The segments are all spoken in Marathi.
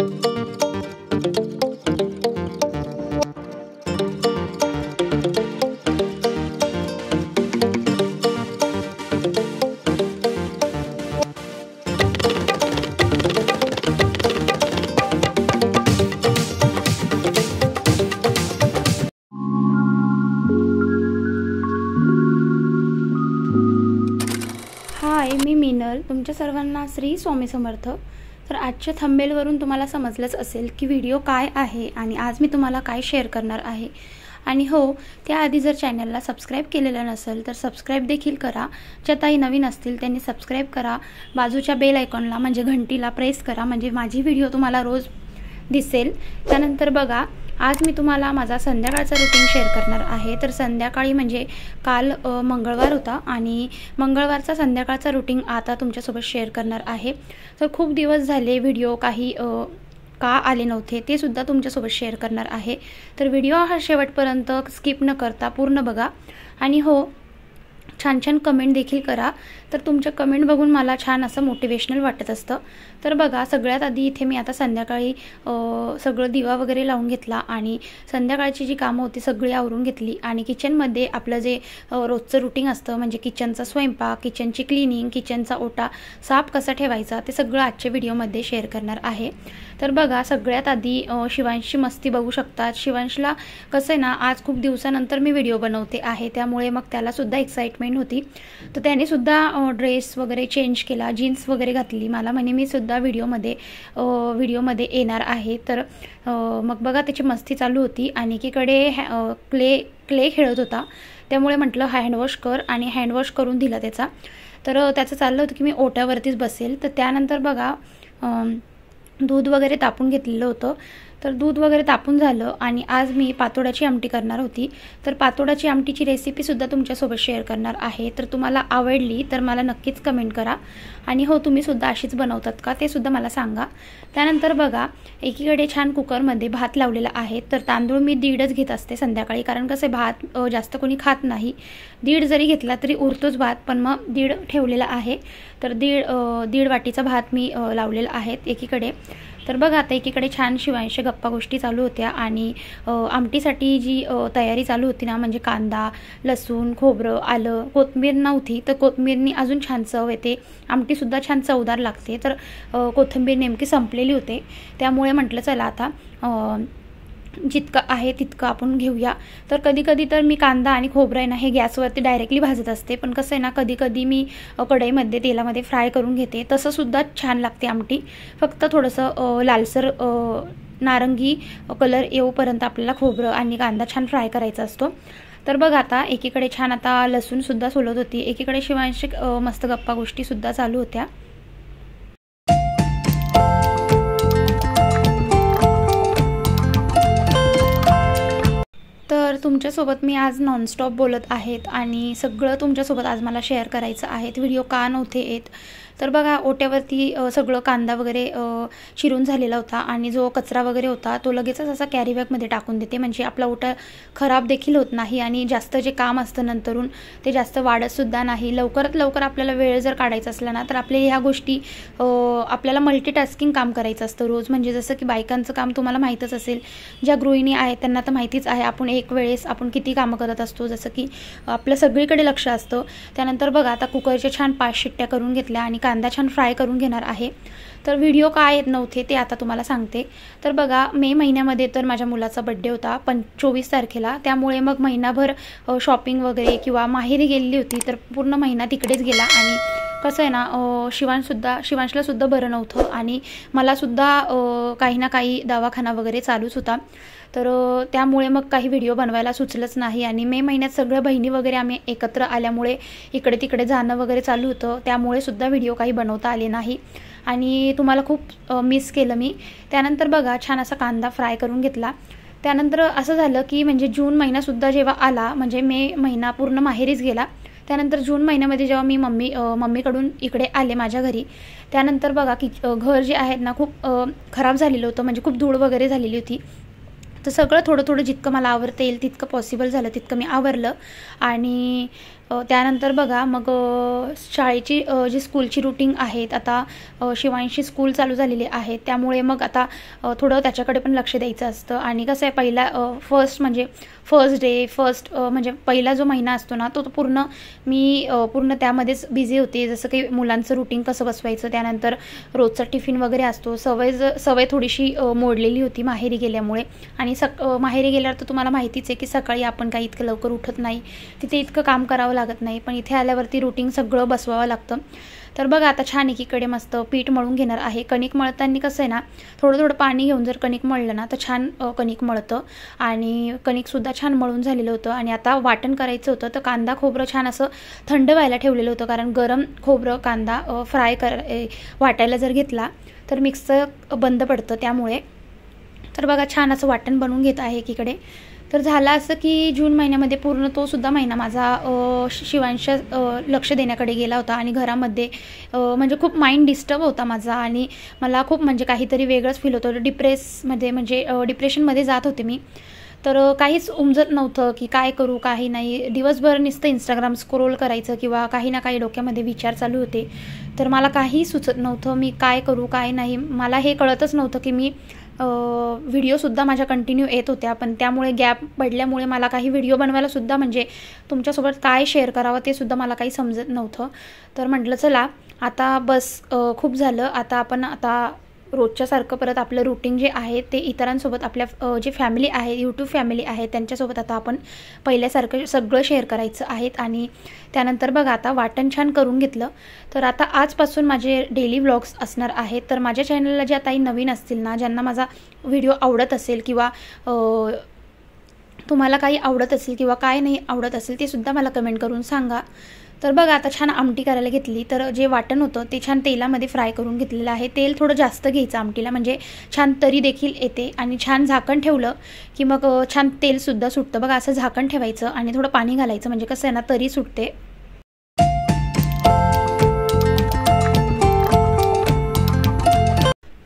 हाय, मी मीनल. तुमच्या सर्वांना श्री स्वामी समर्थ. तर आजच्या थंबनेलवरून तुम्हाला समजलंच असेल की व्हिडिओ काय आहे आणि आज मी तुम्हाला काय शेअर करणार आहे. आणि हो, त्याआधी जर चॅनलला सबस्क्राईब केलेलं नसेल तर सबस्क्राईब देखील करा. ज्या ताई नवीन असतील त्यांनी सबस्क्राईब करा. बाजूच्या बेल आयकॉनला म्हणजे घंटीला प्रेस करा, म्हणजे माझी व्हिडिओ तुम्हाला रोज दिसेल. त्यानंतर बघा, आज मी तुम्हाला माझा संध्याकाळचा रुटीन शेअर करणार आहे. तर संध्याकाळी म्हणजे काल मंगळवार होता आणि मंगळवारचा संध्याकाळचा रुटीन आता तुमच्यासोबत शेअर करणार आहे. तर खूप दिवस झाले व्हिडिओ काही का आले नव्हते ते सुद्धा तुमच्यासोबत शेअर करणार आहे. तर व्हिडिओ हा शेवटपर्यंत स्किप न करता पूर्ण बघा. आणि हो, छान छान कमेंट देखील करा. तर तुमच्या कमेंट बघून मला छान असं मोटिवेशनल वाटत असतं. तर बघा, सगळ्यात आधी इथे मी आता संध्याकाळी सगळं दिवा वगैरे लावून घेतला आणि संध्याकाळची जी कामं होती सगळी आवरून घेतली. आणि किचनमध्ये आपलं जे रोजचं रुटीन असतं म्हणजे किचनचा स्वयंपाक, किचनची क्लिनिंग, किचनचा ओटा साफ कसा ठेवायचा ते सगळं आजच्या व्हिडिओमध्ये शेअर करणार आहे. तर बघा, सगळ्यात आधी शिवांशची मस्ती बघू शकतात. शिवांशला कसं आहे ना, आज खूप दिवसानंतर मी व्हिडिओ बनवते आहे, त्यामुळे मग त्यालासुद्धा एक्साइटमेंट होती. तर त्यानेसुद्धा ड्रेस वगैरे चेंज केला, जीन्स वगैरे घातली. मला म्हणे मी सुद्धा व्हिडिओमध्ये येणार आहे. तर मग बघा, त्याची मस्ती चालू होती आणि एकीकडे क्ले खेळत होता. त्यामुळे म्हटलं हँडवॉश कर आणि हँडवॉश करून दिला त्याचा. तर त्याचं चाललं होतं की मी ओट्यावरतीच बसेल. तर त्यानंतर बघा, दूध वगैरे तापून घेतलेलं होतं. तर दूध वगैरे तापून झालं आणि आज मी पातोड्याची आमटी करणार होती. तर पातोड्याची आमटीची रेसिपीसुद्धा तुमच्यासोबत शेअर करणार आहे. तर तुम्हाला आवडली तर मला नक्कीच कमेंट करा. आणि हो, तुम्हीसुद्धा अशीच बनवतात का ते सुद्धा मला सांगा. त्यानंतर बघा, एकीकडे छान कुकरमध्ये भात लावलेला आहे. तर तांदूळ मी 1.5च घेत असते संध्याकाळी, कारण कसं भात जास्त कोणी खात नाही. 1.5 जरी घेतला तरी उरतोच भात, पण मग 1.5 ठेवलेला आहे. तर 1.5 वाटीचा भात मी लावलेला आहे एकीकडे. तर बघा, आता एकीकडे छान शिवांशी गप्पा गोष्टी चालू होत्या आणि आमटीसाठी जी तयारी चालू होती ना, म्हणजे कांदा, लसूण, खोबरं, आलं, कोथिंबीर नव्हती तर कोथिंबीरनी अजून छान चव येते, आमटीसुद्धा छान चवदार लागते. तर कोथिंबीर नेमकी संपलेली होते, त्यामुळे म्हटलं चला आता जितकं आहे तितकं आपण घेऊया. तर कधी कधी तर मी कांदा आणि खोबरं आहे ना हे गॅसवरती डायरेक्टली भाजत असते, पण कसं आहे ना, कधी कधी मी कढईमध्ये तेलामध्ये फ्राय करून घेते. तसंसुद्धा छान लागते आमटी. फक्त थोडंसं लालसर नारंगी कलर येऊपर्यंत आपल्याला खोबरं आणि कांदा छान फ्राय करायचा असतो. तर बघा, आता एकीकडे छान आता लसूणसुद्धा सोलत होती, एकीकडे शिवांशी मस्त गप्पा गोष्टीसुद्धा चालू होत्या. तर तुमच्यासोबत मी आज नॉनस्टॉप बोलत आहेत आणि सगळं तुमच्यासोबत आज मला शेअर करायचं आहे. व्हिडिओ का नव्हते येत तर बघा, ओट्यावरती सगळं कांदा वगैरे चिरून झालेला होता आणि जो कचरा वगैरे होता तो लगेचच असा कॅरी बॅगमध्ये टाकून देते, म्हणजे आपला ओटा खराब देखील होत नाही आणि जास्त जे काम असतं नंतरून ते जास्त वाढतसुद्धा नाही. लवकरात लवकर आपल्याला वेळ जर काढायचा असला ना तर आपल्या ह्या गोष्टी आपल्याला मल्टीटास्किंग काम करायचं असतं रोज. म्हणजे जसं की बायकांचं काम तुम्हाला माहीतच असेल, ज्या गृहिणी आहेत त्यांना तर माहितीच आहे आपण एक वेळेस आपण किती कामं करत असतो, जसं की आपलं सगळीकडे लक्ष असतं. त्यानंतर बघा, आता कुकरच्या छान 5 शिट्ट्या करून घेतल्या आणि कांदा छान फ्राय करून घेणार आहे. तर व्हिडिओ काय येत नव्हते ते आता तुम्हाला सांगते. तर बघा, मे महिन्यामध्ये तर माझ्या मुलाचा बड्डे होता 24 तारखेला, त्यामुळे मग महिनाभर शॉपिंग वगैरे किंवा माहेरी गेलेली होती, तर पूर्ण महिना तिकडेच गेला. आणि कसं आहे ना, शिवांशलासुद्धा बरं नव्हतं आणि मलासुद्धा काही ना काही दवाखाना वगैरे चालूच होता. तर त्यामुळे मग काही व्हिडिओ बनवायला सुचलंच नाही. आणि मे महिन्यात सगळ्या बहिणी वगैरे आम्ही एकत्र आल्यामुळे इकडे तिकडे जाणं वगैरे चालू होतं, त्यामुळे सुद्धा व्हिडिओ काही बनवता आले नाही आणि तुम्हाला खूप मिस केलं मी. त्यानंतर बघा, छान असा कांदा फ्राय करून घेतला. त्यानंतर असं झालं की म्हणजे जून महिनासुद्धा जेव्हा आला, म्हणजे मे महिना पूर्ण माहेरीच गेला. त्यानंतर जून महिन्यामध्ये जेव्हा मी मम्मीकडून इकडे आले माझ्या घरी, त्यानंतर बघा की घर जे आहेत ना खूप खराब झालेलं होतं, म्हणजे खूप धूळ वगैरे झालेली होती. तर सगळं थोडं थोडं जितकं मला आवरता येईल तितकं पॉसिबल झालं तितकं मी आवरलं. आणि त्यानंतर बघा मग शाळेची जी स्कूलची रूटीन आहेत, आता शिवांशी स्कूल चालू झालेली आहे, त्यामुळे मग आता थोडं त्याच्याकडे पण लक्ष द्यायचं असतं. आणि कसं आहे, पहिला फर्स्ट डे म्हणजे पहिला जो महिना असतो ना, तो पूर्ण मी पूर्ण त्यामध्येच बिझी होते. जसं की मुलांचं रुटीन कसं बसवायचं, त्यानंतर रोजचा टिफिन वगैरे असतो. सवय थोडीशी मोडलेली होती माहेरी गेल्यामुळे. आणि माहेरी गेल्यावर तर तुम्हाला माहितीच आहे की सकाळी आपण काही इतकं लवकर उठत नाही, तिथे इतकं काम करावं लागत नाही, पण इथे आल्यावरती रुटीन सगळं बसवावं लागतं. तर बघा आता छान एकीकडे मस्त पीठ मळून घेणार आहे. कणिक मळताना कसं आहे ना, थोडं पाणी घेऊन जर कणिक मळलं ना तर छान कणिक मळतं. आणि कणिकसुद्धा छान मळून झालेलं होतं. आणि आता वाटण करायचं होतं, तर कांदा खोबरं छान असं थंड व्हायला ठेवलेलं होतं, कारण गरम खोबरं कांदा वाटायला जर घेतला तर मिक्सर बंद पडतं त्यामुळे. तर बघा छान असं वाटण बनवून घेत आहे एकीकडे. तर झालं असं की जून महिन्यामध्ये पूर्ण तो सुद्धा महिना माझा शिवांच्या लक्ष देण्याकडे गेला होता. आणि घरामध्ये म्हणजे खूप माइंड डिस्टर्ब होता माझा, आणि मला खूप म्हणजे काहीतरी वेगळंच फील होतं. डिप्रेशनमध्ये जात होते मी. तर काहीच उमजत नव्हतं की काय करू काही नाही. दिवसभर नुसतं इंस्टाग्राम स्क्रोल करायचं किंवा काही ना काही डोक्यामध्ये विचार चालू होते. तर मला काही सुचत नव्हतं मी काय करू काय नाही. मला हे कळतच नव्हतं की मी व्हिडिओसुद्धा माझ्या कंटिन्यू येत होत्या, पण त्यामुळे गॅप पडल्यामुळे मला काही व्हिडिओ बनवायलासुद्धा म्हणजे तुमच्यासोबत काय शेअर करावं ते सुद्धा मला काही समजत नव्हतं. तर म्हटलं चला आता बस खूप झालं, आता रोजच्यासारखं परत आपलं रुटीन जे आहे ते इतरांसोबत आपल्या जे फॅमिली आहे, यूट्यूब फॅमिली आहे त्यांच्यासोबत आता आपण पहिल्यासारखं सगळं शेअर करायचं आहेत. आणि त्यानंतर बघा आता वाटण छान करून घेतलं. तर आता आजपासून माझे डेली व्लॉग्स असणार आहेत. तर माझ्या चॅनलला ज्या ताई नवीन असतील ना, ज्यांना माझा व्हिडिओ आवडत असेल किंवा तुम्हाला काही आवडत असेल किंवा काय नाही आवडत असेल ते सुद्धा मला कमेंट करून सांगा. तर बघा आता छान आमटी करायला घेतली. तर जे वाटण होतं ते छान तेलामध्ये फ्राय करून घेतलेलं आहे. तेल थोडं जास्त घ्यायचं आमटीला, म्हणजे छान तरी देखील येते. आणि छान झाकण ठेवलं की मग छान तेलसुद्धा सुटतं. बघा असं झाकण ठेवायचं आणि थोडं पाणी घालायचं, म्हणजे कसं आहे ना तरी सुटते.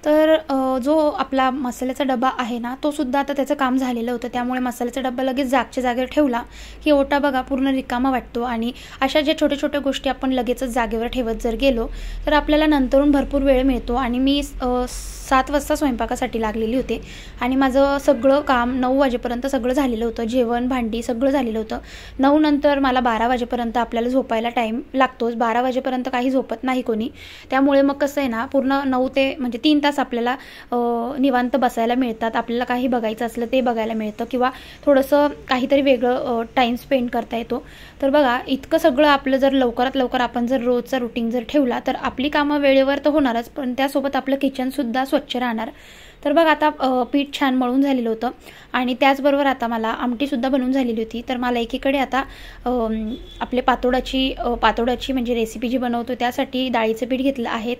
तर जो आपला मसाल्याचा डबा आहे ना, तो सुद्धा आता त्याचं काम झालेलं होतं, त्यामुळे मसाल्याचा डबा लगेच जागच्या जागेवर ठेवला की ओटा बघा पूर्ण रिकामा वाटतो. आणि अशा ज्या छोट्या छोट्या गोष्टी आपण लगेचच जागेवर ठेवत जर गेलो तर आपल्याला नंतरून भरपूर वेळ मिळतो. आणि मी 7 वाजता स्वयंपाकासाठी लागलेली होते आणि माझं सगळं काम 9 वाजेपर्यंत सगळं झालेलं होतं. जेवण भांडी सगळं झालेलं होतं. 9 नंतर मला 12 वाजेपर्यंत आपल्याला झोपायला टाईम लागतोच. 12 वाजेपर्यंत काही झोपत नाही कोणी. त्यामुळे मग कसं आहे ना, पूर्ण 9 ते म्हणजे 3 तास आपल्याला निवांत बसायला मिळतात. आपल्याला काही बघायचं असलं ते बघायला मिळतं किंवा थोडंसं काहीतरी वेगळं टाईम स्पेंड करता येतो. तर बघा इतकं सगळं आपलं जर लवकरात लवकर आपण जर रोजचा रुटीन जर ठेवला तर आपली कामं वेळेवर तर होणारच, पण त्यासोबत आपलं किचनसुद्धा स्वच्छ राहणार. तर बघा आता पीठ छान मळून झालेलं होतं आणि त्याचबरोबर आता मला आमटीसुद्धा बनवून झालेली होती. तर मला एकीकडे आता आपले पातोड्याची म्हणजे रेसिपी जी बनवतो त्यासाठी डाळीचं पीठ घेतलं आहेत.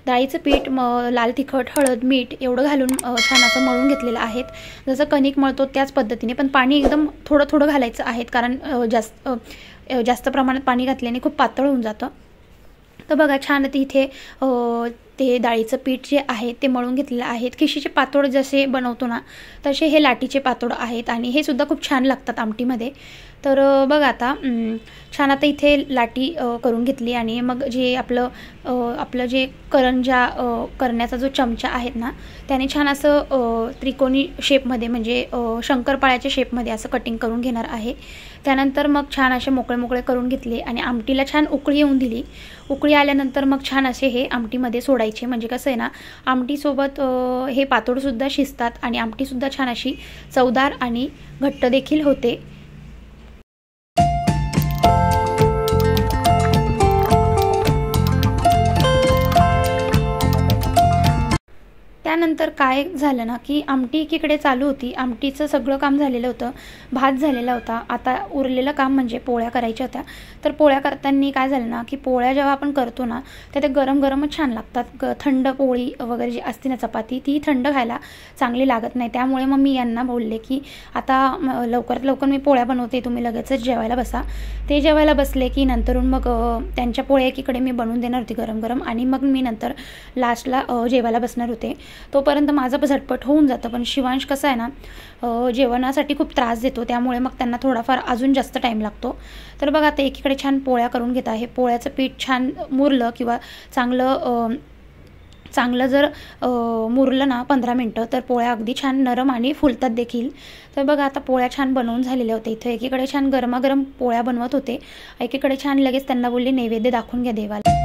डाळीचं पीठ लाल तिखट हळद मीठ एवढं घालून छान असं मळून घेतलेलं आहेत. जसं कणिक मळतो त्याच पद्धतीने, पण पाणी एकदम थोडं थोडं घालायचं आहे, कारण जास्त प्रमाणात पाणी घातल्याने खूप पातळ होऊन जातं. तर बघा छान इथे ते डाळीचं पीठ जे आहे ते मळून घेतलेलं आहेत. खिशीचे पातोड जसे बनवतो ना तसे हे लाटीचे पातोड आहेत आणि हे सुद्धा खूप छान लागतात आमटीमध्ये. तर बघा आता छान आता इथे लाटी करून घेतली आणि मग जे आपलं जे करंजा करण्याचा जो चमचा आहेत ना त्याने छान असं त्रिकोणी शेपमध्ये म्हणजे शंकरपाळ्याच्या शेपमध्ये असं कटिंग करून घेणार आहे. त्यानंतर मग छान असे मोकळे मोकळे करून घेतले आणि आमटीला छान उकळी येऊन दिली. उकळी आल्यानंतर मग छान असे हे आमटीमध्ये सोडायचे, म्हणजे कसं आहे ना आमटीसोबत हे पातोडसुद्धा शिजतात आणि आमटीसुद्धा छान अशी चवदार आणि घट्ट देखील होते. त्यानंतर काय झालं ना की आमटी एकीकडे चालू होती. आमटीचं सगळं काम झालेलं होतं, भात झालेला होता. आता उरलेलं काम म्हणजे पोळ्या करायच्या होत्या. तर पोळ्या करताना काय झालं ना की पोळ्या जेव्हा आपण करतो ना तर ते गरम गरमच छान लागतात. थंड पोळी वगैरे जी असते ना चपाती ती थंड खायला चांगली लागत नाही. त्यामुळे मग मी यांना बोलले की आता लवकरात लवकर मी पोळ्या बनवते, तुम्ही लगेचच जेवायला बसा. ते जेवायला बसले की नंतरून मग त्यांच्या पोळ्या एकीकडे मी बनवून देणार होती गरम गरम आणि मग मी नंतर लास्टला जेवायला बसणार होते. तोपर्यंत माझं झटपट होऊन जातं. पण शिवांश कसं आहे ना, जेवणासाठी खूप त्रास देतो, त्यामुळे मग त्यांना थोडाफार अजून जास्त टाईम लागतो. तर बघा आता एकीकडे छान पोळ्या करून घेत आहे. पोळ्याचं पीठ छान मुरलं किंवा चांगलं जर मुरलं ना 15 मिनटं, तर पोळ्या अगदी छान नरम आणि फुलतात देखील. तर बघा आता पोळ्या छान बनवून झालेल्या होत्या. इथं एकीकडे छान गरमागरम पोळ्या बनवत होते, एकीकडे छान लगेच त्यांना बोलले नैवेद्य दाखवून घ्या देवाला.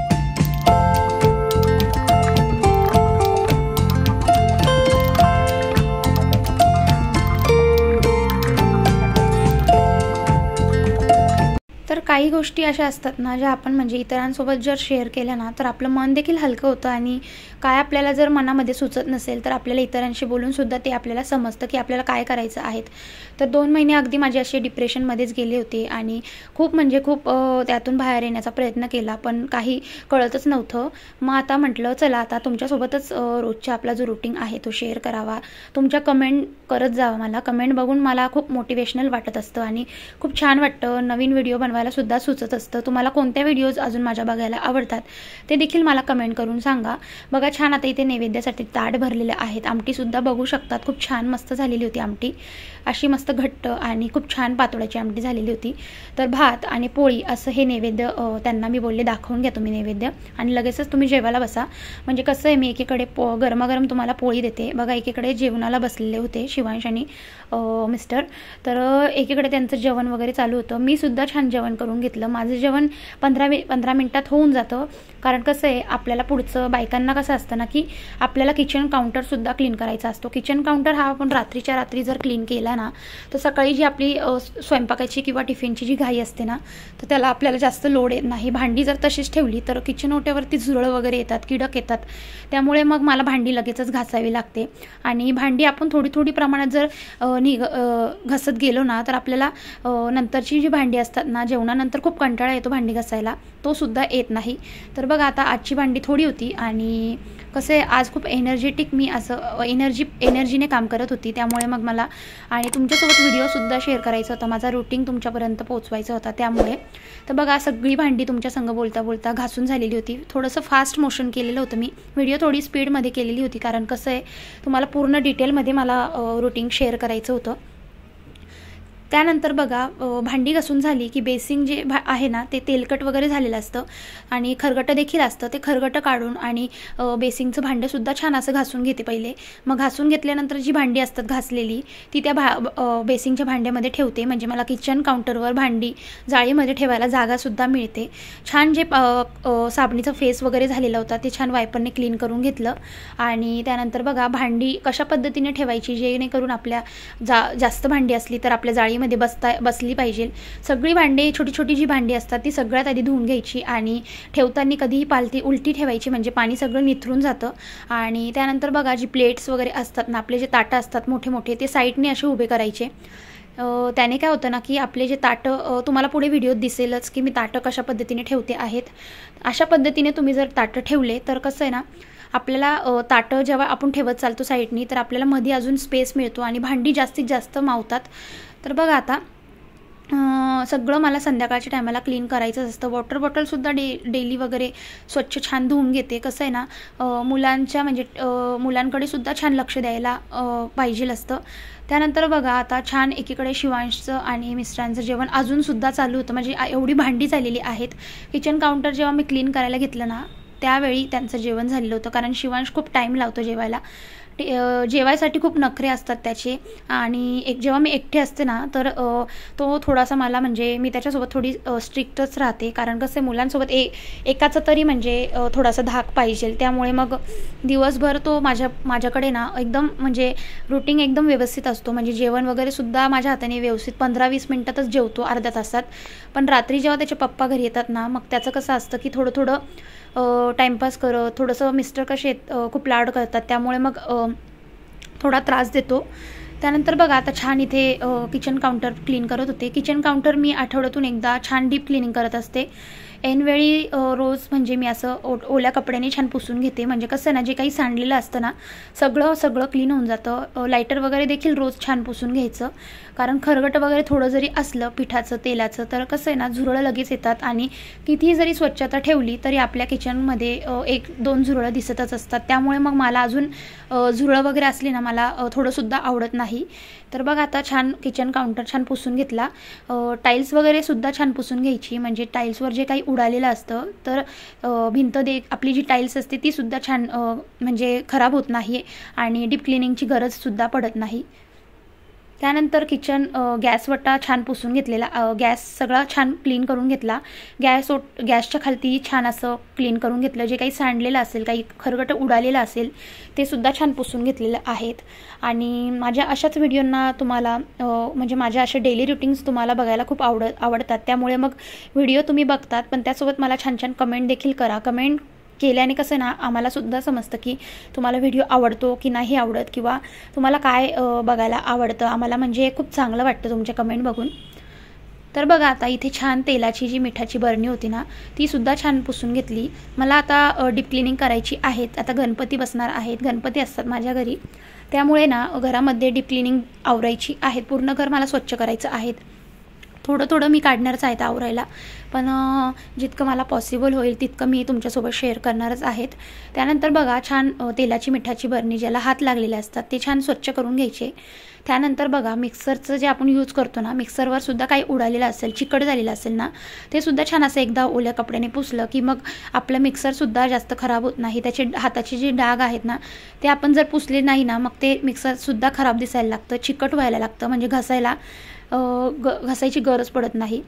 तर काही गोष्टी अशा असतात ना, ज्या आपण म्हणजे इतरांसोबत जर शेअर केल्या ना, तर आपलं मन देखील हलकं होतं आणि काय आपल्याला जर मनामध्ये सुचत नसेल तर आपल्याला इतरांशी बोलूनसुद्धा ते आपल्याला समजतं की आपल्याला काय करायचं आहे. तर 2 महिने अगदी माझे असे डिप्रेशनमध्येच गेले होते आणि खूप त्यातून बाहेर येण्याचा प्रयत्न केला, पण काही कळतच नव्हतं. मग आता म्हटलं चला आता तुमच्यासोबतच रोजचा आपला जो रुटीन आहे तो शेअर करावा. तुमच्या कमेंट करत जावा. मला कमेंट बघून मला खूप मोटिवेशनल वाटत असतं आणि खूप छान वाटतं. नवीन व्हिडिओ बनवायला सुद्धा सुचत असतं. तुम्हाला कोणत्या व्हिडिओज अजून माझ्या बघायला आवडतात ते देखील मला कमेंट करून सांगा. बघा छान आता इथे नैवेद्यासाठी ताट भरलेले आहेत. आमटीसुद्धा बघू शकतात, खूप छान मस्त झालेली होती आमटी. अशी मस्त घट्ट आणि खूप छान पातोळ्याची आमटी झालेली होती. तर भात आणि पोळी असं हे नैवेद्य त्यांना मी बोलले दाखवून घ्या तुम्ही नैवेद्य आणि लगेचच तुम्ही जेवायला बसा. म्हणजे कसं आहे, मी एकीकडे गरमागरम तुम्हाला पोळी देते. बघा एकीकडे जेवणाला बसलेले होते शिवांश आणि मिस्टर. तर एकीकडे त्यांचं जेवण वगैरे चालू होतं. मी सुद्धा छान जेवण करून घेतलं. माझं जेवण 15 मिनटात होऊन जातं. कारण कसं आहे, आपल्याला पुढचं बायकांना कसं असतं ना, की आपल्याला किचन काउंटरसुद्धा क्लीन करायचा असतो. किचन काउंटर हा आपण रात्रीच्या रात्री जर क्लीन केला ना, तर सकाळी जी आपली स्वयंपाकाची किंवा टिफिनची जी घाई असते ना, तर त्याला आपल्याला जास्त लोड येत नाही. भांडी जर तशीच ठेवली तर किचन ओट्यावरती झुरळ वगैरे येतात, कीडक येतात. त्यामुळे मग मला भांडी लगेचच घासावी लागते आणि भांडी आपण थोडी प्रमाणात जर घसत गेलो ना, तर आपल्याला नंतरची जी भांडी असतात ना, जेवणानंतर खूप कंटाळा येतो भांडी घासायला, तो सुद्धा येत नाही. तर बघा आता आजची भांडी थोडी होती आणि कसं आहे, आज खूप एनर्जेटिक मी असं एनर्जीने काम करत होती. त्यामुळे मग मला आणि तुमच्यासोबत व्हिडिओसुद्धा शेअर करायचा होता, माझा रुटीन तुमच्यापर्यंत पोहोचवायचा होता त्यामुळे. तर बघा सगळी भांडी तुमच्या संग बोलता बोलता घासून झालेली होती. थोडंसं फास्ट मोशन केलेलं होतं मी, व्हिडिओ थोडी स्पीडमध्ये केलेली होती, कारण कसं आहे तुम्हाला पूर्ण डिटेलमध्ये मला रुटीन शेअर करायचं होतं. त्यानंतर बघा भांडी घासून झाली की बेसिंग जे आहे ना, ते तेलकट वगैरे झालेलं असतं आणि खरगटं देखील असतं. ते खरगटं काढून आणि बेसिंगचं भांडंसुद्धा छान असं घासून घेते पहिले. मग घासून घेतल्यानंतर जी भांडी असतात घासलेली ती त्या बेसिंगच्या भांड्यामध्ये ठेवते. म्हणजे मला किचन काउंटरवर भांडी जाळीमध्ये ठेवायला जागासुद्धा मिळते. छान जे साबणीचा फेस वगैरे झालेला होता ते छान वायपरने क्लीन करून घेतलं. आणि त्यानंतर बघा भांडी कशा पद्धतीने ठेवायची जेणेकरून आपल्या जास्त भांडी असली तर आपल्या जाळीमध्ये बसली पाहिजे. सगळी भांडी छोटी जी भांडी असतात ती सगळ्यात आधी धुवून घ्यायची आणि ठेवताना कधीही पालती उलटी ठेवायची, म्हणजे पाणी सगळं निथरून जातं. आणि त्यानंतर बघा जी प्लेट्स वगैरे असतात ना, आपले जे ताटं असतात मोठे ते साईडने असे उभे करायचे. त्याने काय होतं ना, की आपले जे ताटं तुम्हाला पुढे व्हिडिओत दिसेलच की मी ताटं कशा पद्धतीने ठेवते आहेत. अशा पद्धतीने तुम्ही जर ताटं ठेवले तर कसं आहे ना, आपल्याला ताटं जेव्हा आपण ठेवत चालतो साईडनी तर आपल्याला मध्ये अजून स्पेस मिळतो आणि भांडी जास्तीत जास्त मावतात. तर बघा आता सगळं मला संध्याकाळच्या टायमाला क्लीन करायचं असतं. वॉटर बॉटलसुद्धा डेली वगैरे स्वच्छ छान धुवून घेते. कसं आहे ना, मुलांकडे सुद्धा छान लक्ष द्यायला पाहिजे असतं. त्यानंतर बघा आता छान एकीकडे शिवांशचं आणि मिस्टरांचं जेवण अजूनसुद्धा चालू होतं. म्हणजे एवढी भांडी झालेली आहेत. किचन काउंटर जेव्हा मी क्लीन करायला घेतलं ना, त्यावेळी त्यांचं जेवण झालेलं होतं. कारण शिवांश खूप टाईम लावतो जेवायला. जेवायसाठी खूप नखरे असतात त्याचे. आणि जेव्हा मी एकटे असते ना, तर तो थोडासा मला म्हणजे मी त्याच्यासोबत थोडी स्ट्रिक्टच राहते. कारण कसं मुलांसोबत एकाचं तरी म्हणजे थोडासा धाक पाहिजे. त्यामुळे मग दिवसभर तो माझ्याकडे ना एकदम म्हणजे रुटीन एकदम व्यवस्थित असतो. म्हणजे जेवण वगैरेसुद्धा माझ्या हाताने व्यवस्थित 15-20 मिनटातच जेवतो, अर्ध्या तासात. पण रात्री जेव्हा त्याचे पप्पा घरी येतात ना, मग त्याचं कसं असतं की थोडं टाईमपास करत थोडंसं मिस्टर कसे खूप लाड करतात, त्यामुळे मग थोडा त्रास देतो. त्यानंतर बघा आता छान इथे किचन काउंटर क्लीन करत होते. किचन काउंटर मी आठवड्यातून एकदा छान डीप क्लिनिंग करत असते. ऐनवेळी रोज म्हणजे मी असं ओल्या कपड्याने छान पुसून घेते, म्हणजे कसं ना जे काही सांडलेलं असतं ना सगळं क्लीन होऊन जातं। लायटर वगैरे देखील रोज छान पुसून घ्यायचं, कारण खरगट वगैरे थोडं जरी असलं पिठाचं तेलाचं तर कसं आहे ना झुरळं लगेच येतात, आणि कितीही जरी स्वच्छता ठेवली तरी आपल्या किचनमध्ये 1-2 झुरळं दिसतच असतात। त्यामुळे मग मला अजून झुरळं वगैरे असली ना मला थोडंसुद्धा आवडत नाही। तर बघा आता छान किचन काउंटर छान पुसून घेतला। टाईल्स वगैरे सुद्धा छान पुसून घ्यायची, म्हणजे टाईल्सवर जे काही उडालेलं असतं तर भिंत आपली जी टाईल्स असते ती सुद्धा छान म्हणजे खराब होत नाही आणि डीप क्लिनिंगची गरजसुद्धा पडत नाही। त्यानंतर किचन गॅसवटा छान पुसून घेतलेला, गॅस सगळा छान क्लीन करून घेतला। गॅसच्या खालती छान असं क्लीन करून घेतलं, जे काही सांडलेलं असेल काही खरगट उडालेलं असेल ते सुद्धा छान पुसून घेतलेलं आहेत। आणि माझ्या अशाच व्हिडिओंना तुम्हाला म्हणजे माझ्या अशा डेली रुटीन्स तुम्हाला बघायला खूप आवडतात, त्यामुळे मग व्हिडिओ तुम्ही बघतात पण त्यासोबत मला छान छान कमेंट देखील करा। कमेंट केल्याने कसं ना आम्हाला सुद्धा समजतं की तुम्हाला व्हिडिओ आवडतो की नाही आवडत, किंवा तुम्हाला काय बघायला आवडतं, आम्हाला म्हणजे खूप चांगलं वाटतं तुमच्या कमेंट बघून। तर बघा आता इथे छान तेलाची जी मिठाची बरणी होती ना ती सुद्धा छान पुसून घेतली। मला आता डीप क्लिनिंग करायची आहेत, आता गणपती बसणार आहेत, गणपती असतात माझ्या घरी, त्यामुळे ना घरामध्ये डीप क्लिनिंग आवरायची आहेत, पूर्ण घर मला स्वच्छ करायचं आहे। थोडं मी काढणारच आहे आवरायला, पण जितकं मला पॉसिबल होईल तितकं मी तुमच्यासोबत शेअर करणारच आहेत। त्यानंतर बघा छान तेलाची मिठाची बरणी ज्याला हात लागलेले असतात ते छान स्वच्छ करून घ्यायचे। त्यानंतर बघा मिक्सरचं जे आपण यूज करतो ना, मिक्सरवर सुद्धा काही उडालेलं असेल चिकट झालेलं असेल ना ते सुद्धा छान असं एकदा ओल्या कपड्याने पुसलं की मग आपलं मिक्सरसुद्धा जास्त खराब होत नाही। त्याचे हाताचे जे डाग आहेत ना ते आपण जर पुसले नाही ना मग ते मिक्सरसुद्धा खराब दिसायला लागतं, चिकट व्हायला लागतं, म्हणजे घासायची गरज पडत नाही।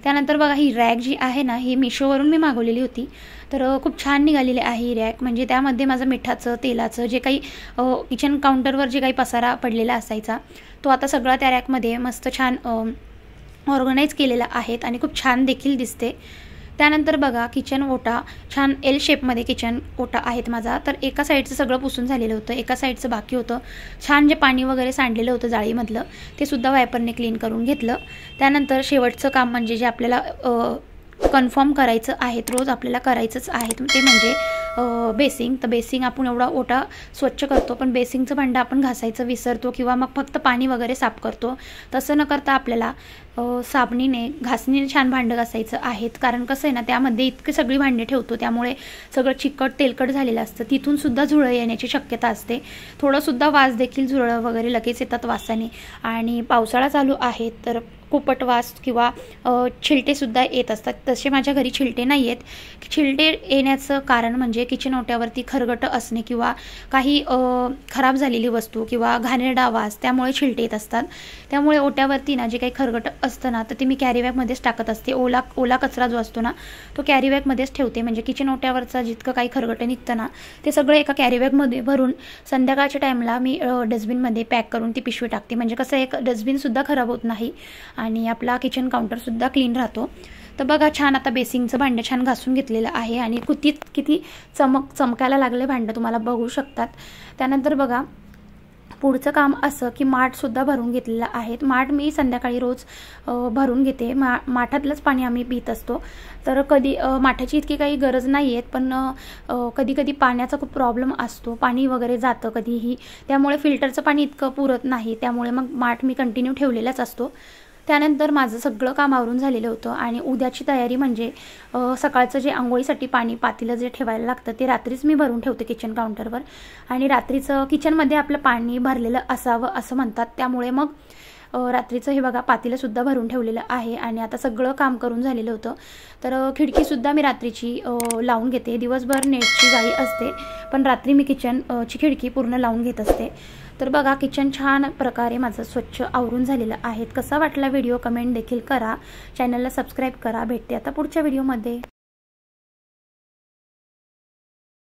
त्यानंतर बघा ही रॅक जी आहे ना ही मिशोवरून मी मागवलेली होती, तर खूप छान निघालेली आहे ही रॅक, म्हणजे त्यामध्ये माझं मिठाचं तेलाचं जे काही किचन काउंटरवर जे काही पसारा पडलेला असायचा तो आता सगळा त्या रॅकमध्ये मस्त छान ऑर्गनाईज केलेला आहेत आणि खूप छान देखील दिसते। त्यानंतर बघा किचन ओटा छान एल शेपमध्ये किचन ओटा आहेत माझा, तर एका साईडचं सगळं पुसून झालेलं होतं, एका साईडचं बाकी होतं। छान जे पाणी वगैरे सांडलेलं होतं जाळीमधलं ते सुद्धा वायपरने क्लीन करून घेतलं। त्यानंतर शेवटचं काम म्हणजे जे आपल्याला कन्फर्म करायचं आहे, रोज आपल्याला करायचंच आहे, ते म्हणजे बेसिंग। तर बेसिंग आपण एवढा ओटा स्वच्छ करतो पण बेसिंगचं भांडं आपण घासायचं विसरतो किंवा मग फक्त पाणी वगैरे साफ करतो, तसं न करता आपल्याला घासणीने छान भांडं घासायचं आहेत, कारण कसं आहे ना त्यामध्ये इतकी सगळी भांडे ठेवतो त्यामुळे सगळं चिकट तेलकट झालेलं असतं, तिथून सुद्धा झुरळ येण्याची शक्यता असते, थोडंसुद्धा वास देखील झुरळ वगैरे लगेच येतात वासाने। आणि पावसाळा चालू आहे तर कुपट वास किंवा छिलटेसुद्धा येत असतात, तसे माझ्या घरी छिलटे नाही आहेत। छिलटे येण्याचं कारण म्हणजे किचन ओट्यावरती खरगट असणे किंवा काही खराब झालेली वस्तू किंवा घाणेरडा वास, त्यामुळे छिलटे येत असतात। त्यामुळे ओट्यावरती ना जे काही खरगट असतं ना तर ते मी कॅरीबॅगमध्येच टाकत असते, ओला कचरा जो असतो ना तो कॅरीबॅगमध्येच ठेवते, म्हणजे किचन ओट्यावरचा जितकं काही खरगट निघतं ना ते सगळं एका कॅरीबॅगमध्ये भरून संध्याकाळच्या टाईमला मी डस्टबिनमध्ये पॅक करून ती पिशवी टाकते, म्हणजे कसं एक डस्टबिनसुद्धा खराब होत नाही आणि आपला किचन काउंटरसुद्धा क्लीन राहतो। तर बघा छान आता बेसिंगचं भांडं छान घासून घेतलेलं आहे आणि किती चमकायला लागले भांडं तुम्हाला बघू शकतात। त्यानंतर बघा पुढचं काम असं की माठसुद्धा भरून घेतलेलं आहे, माठ मी संध्याकाळी रोज भरून घेते, माठातलंच पाणी आम्ही पित असतो, तर कधी माठाची इतकी काही गरज नाही आहेत, पण कधी पाण्याचा खूप प्रॉब्लेम असतो, पाणी वगैरे जातं कधीही, त्यामुळे फिल्टरचं पाणी इतकं पुरत नाही, त्यामुळे मग माठ मी कंटिन्यू ठेवलेलाच असतो। त्यानंतर माझं सगळं काम आवरून झालेलं होतं आणि उद्याची तयारी म्हणजे सकाळचं जे आंघोळीसाठी पाणी पातेलं जे ठेवायला लागतं ते रात्रीच मी भरून ठेवते किचन काउंटरवर, आणि रात्रीचं किचनमध्ये आपलं पाणी भरलेलं असावं असं म्हणतात, त्यामुळे मग रात्रीचं हे बघा पातेलंसुद्धा भरून ठेवलेलं आहे। आणि आता सगळं काम करून झालेलं होतं, तर खिडकीसुद्धा मी रात्रीची लावून घेते, दिवसभर नेटची जाळी असते पण रात्री मी किचनची खिडकी पूर्ण लावून घेत असते। तर बघा किचन छान प्रकारे माझं स्वच्छ आवरून झालेलं आहे। कसा वाटला व्हिडिओ कमेंट देखील करा, चॅनलला सबस्क्राईब करा, भेटते आता पुढच्या व्हिडिओमध्ये।